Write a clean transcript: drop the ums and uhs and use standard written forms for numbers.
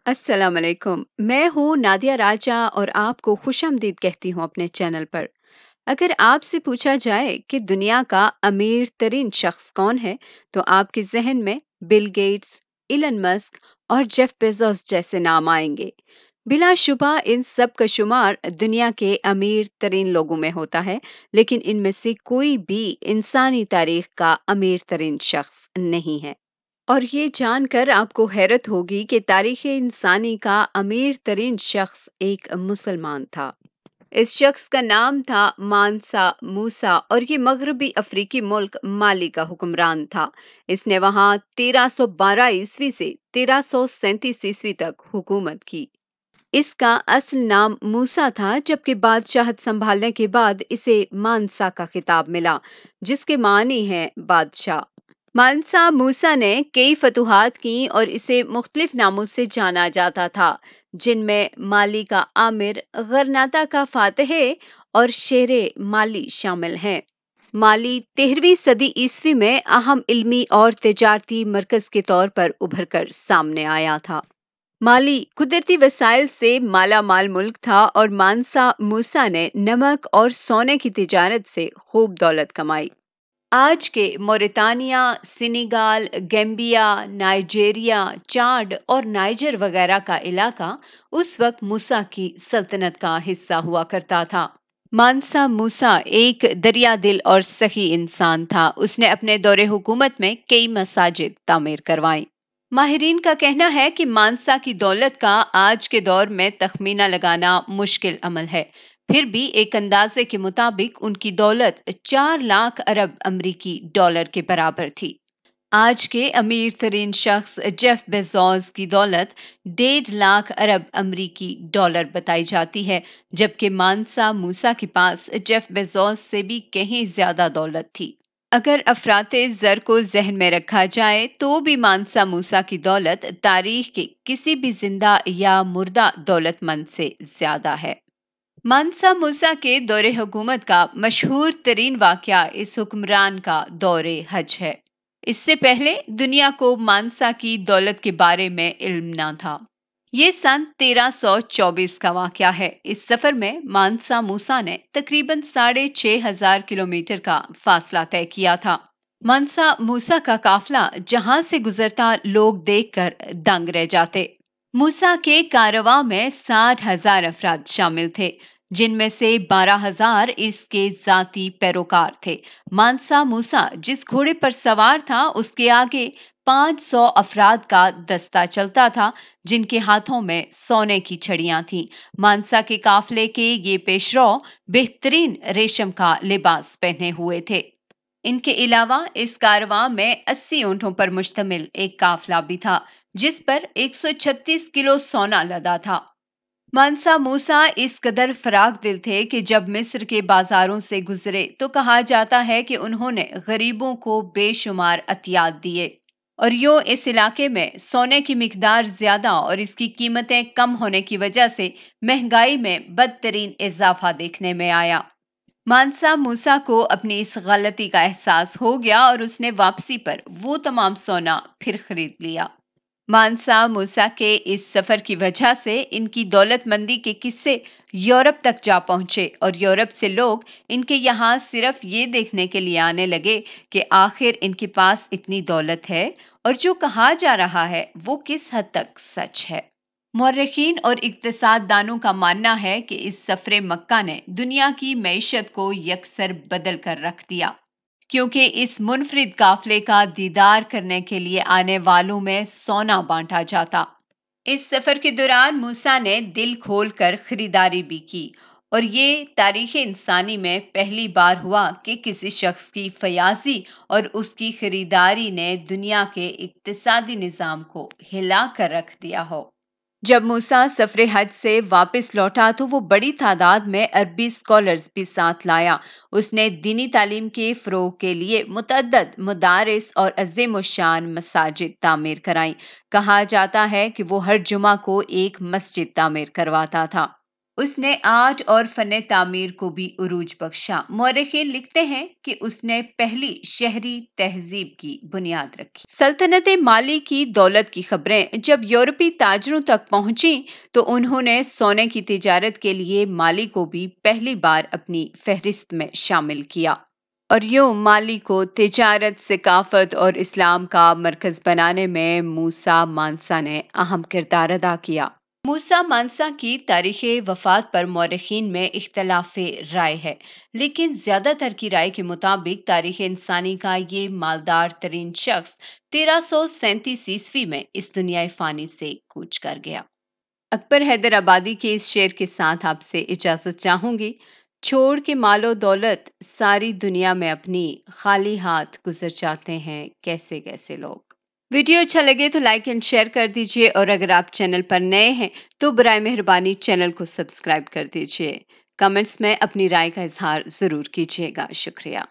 अस्सलाम वालेकुम। मैं हूँ नादिया राजा और आपको खुशामदीद कहती हूँ अपने चैनल पर। अगर आपसे पूछा जाए कि दुनिया का अमीर तरीन शख्स कौन है, तो आपके जहन में बिल गेट्स, इलन मस्क और जेफ बेजोस जैसे नाम आएंगे। बिलाशुबा इन सब का शुमार दुनिया के अमीर तरीन लोगों में होता है, लेकिन इनमें से कोई भी इंसानी तारीख का अमीर तरीन शख्स नहीं है। और ये जानकर आपको हैरत होगी कि तारीख़ इंसानी का अमीर तरीन शख्स एक मुसलमान था। इस शख्स का नाम था मानसा मूसा और ये मगरबी अफ्रीकी मुल्क माली का हुक्मरान था। इसने वहाँ 1312 ईस्वी से 1337 ईस्वी तक हुकूमत की। इसका असल नाम मूसा था, जबकि बादशाहत संभालने के बाद इसे मानसा का खिताब मिला, जिसके मानी है बादशाह। मानसा मूसा ने कई फतूहात की और इसे मुख्तलिफ नामों से जाना जाता था, जिनमें माली का आमिर, गरनाता का फातह और शेरे माली शामिल हैं। माली 13वीं सदी ईस्वी में अहम इल्मी और तिजारती मरकज के तौर पर उभर कर सामने आया था। माली कुदरती वसाइल से माला माल मुल्क था और मानसा मूसा ने नमक और सोने की तिजारत से खूब दौलत कमाई। आज के मोरितानिया, सेनेगाल, गैम्बिया, नाइजीरिया, चाड और नाइजर वगैरह का इलाका उस वक्त मूसा की सल्तनत का हिस्सा हुआ करता था। मानसा मूसा एक दरिया दिल और सखी इंसान था। उसने अपने दौरे हुकूमत में कई मसाजिद तामीर करवाई। माहिरीन का कहना है कि मानसा की दौलत का आज के दौर में तखमीना लगाना मुश्किल अमल है। फिर भी एक अंदाजे के मुताबिक उनकी दौलत 4 लाख अरब अमरीकी डॉलर के बराबर थी। आज के अमीर तरीन शख्स जेफ बेजोस की दौलत 1.5 लाख अरब अमरीकी डॉलर बताई जाती है, जबकि मानसा मूसा के पास जेफ बेजोस से भी कहीं ज्यादा दौलत थी। अगर अफराते ज़र को जहन में रखा जाए तो भी मानसा मूसा की दौलत तारीख के किसी भी जिंदा या मुर्दा दौलतमंद से ज्यादा है। मानसा मूसा के दौरे हुकूमत का मशहूर तरीन वाक़या इस हुक्मरान का दौरे हज है। इससे पहले दुनिया को मानसा की दौलत के बारे में इल्म न था। ये सन 1324 का वाक़या है। इस सफ़र में मानसा मूसा ने तकरीबन 6,500 किलोमीटर का फासला तय किया था। मानसा मूसा का काफिला जहां से गुजरता लोग देखकर दंग रह जाते। मूसा के कारवां में 60,000 अफराद शामिल थे, जिनमें से 12,000 इसके जाती पैरोकार थे। मानसा मूसा जिस घोड़े पर सवार था, उसके आगे 500 अफराद का दस्ता चलता था, जिनके हाथों में सोने की छड़ियां थीं। मानसा के काफिले के ये पेशरो बेहतरीन रेशम का लिबास पहने हुए थे। इनके अलावा इस कारवां में 80 ऊंटों पर मुश्तमिल एक काफिला भी था, जिस पर 136 किलो सोना लदा था। मानसा मूसा इस कदर फराग दिल थे कि जब मिस्र के बाजारों से गुजरे तो कहा जाता है कि उन्होंने गरीबों को बेशुमार अतियात दिए। और यूं इस इलाके में सोने की मिकदार ज्यादा और इसकी कीमतें कम होने की वजह से महंगाई में बदतरीन इजाफा देखने में आया। मानसा मूसा को अपनी इस गलती का एहसास हो गया और उसने वापसी पर वो तमाम सोना फिर खरीद लिया। मानसा मूसा के इस सफर की वजह से इनकी दौलतमंदी के किस्से यूरोप तक जा पहुंचे और यूरोप से लोग इनके यहाँ सिर्फ ये देखने के लिए आने लगे कि आखिर इनके पास इतनी दौलत है और जो कहा जा रहा है वो किस हद तक सच है। मौर्रिखीन और इक्तिसाददानों का मानना है कि इस सफरे मक्का ने दुनिया की मईशत को यकसर बदल कर रख दिया, क्योंकि इस मुनफरिद काफिले का दीदार करने के लिए आने वालों में सोना बांटा जाता। इस सफर के दौरान मूसा ने दिल खोल कर खरीदारी भी की और ये तारीख इंसानी में पहली बार हुआ कि किसी शख्स की फयाजी और उसकी खरीदारी ने दुनिया के इक्तिसादी निज़ाम को हिला कर रख दिया हो। जब मूसा सफरे हज से वापस लौटा तो वो बड़ी तादाद में अरबी स्कॉलर्स भी साथ लाया। उसने दीनी तालीम के फ़रोग के लिए मुतअद्दद मदारिस और अज़ीम शान मसाजिद तामीर कराई। कहा जाता है कि वो हर जुमा को एक मस्जिद तामीर करवाता था। اس نے آرٹ اور فن تعمیر کو بھی عروج بخشا۔ مورخین لکھتے ہیں کہ اس نے پہلی شہری تہذیب کی بنیاد رکھی۔ سلطنت مالی کی دولت کی خبریں جب یورپی تاجروں تک پہنچیں تو انہوں نے سونے کی تجارت کے لیے مالی کو بھی پہلی بار اپنی فہرست میں شامل کیا، اور یوں مالی کو تجارت، ثقافت اور اسلام کا مرکز بنانے میں موسیٰ مانسا نے اہم کردار ادا کیا۔ موسیٰ مانسا کی تاریخ وفات پر مورخین میں اختلاف رائے ہے، لیکن زیادہ تر کی رائے کے مطابق تاریخ انسانی کا یہ مالدار ترین شخص 1337 میں اس دنیا فانی سے کوچ کر گیا۔ اکبر حیدر آبادی کے اس شعر کے ساتھ آپ سے اجازت چاہوں گی۔ چھوڑ کے مال و دولت ساری دنیا میں اپنی، خالی ہاتھ گزر جاتے ہیں کیسے کیسے لوگ۔ ویڈیو اچھا لگے تو لائک اینڈ شیئر کر دیجیے، اور اگر آپ چینل پر نئے ہیں تو برائے مہربانی چینل کو سبسکرائب کر دیجیے۔ کمنٹس میں اپنی رائے کا اظہار ضرور کیجیے گا۔ شکریہ۔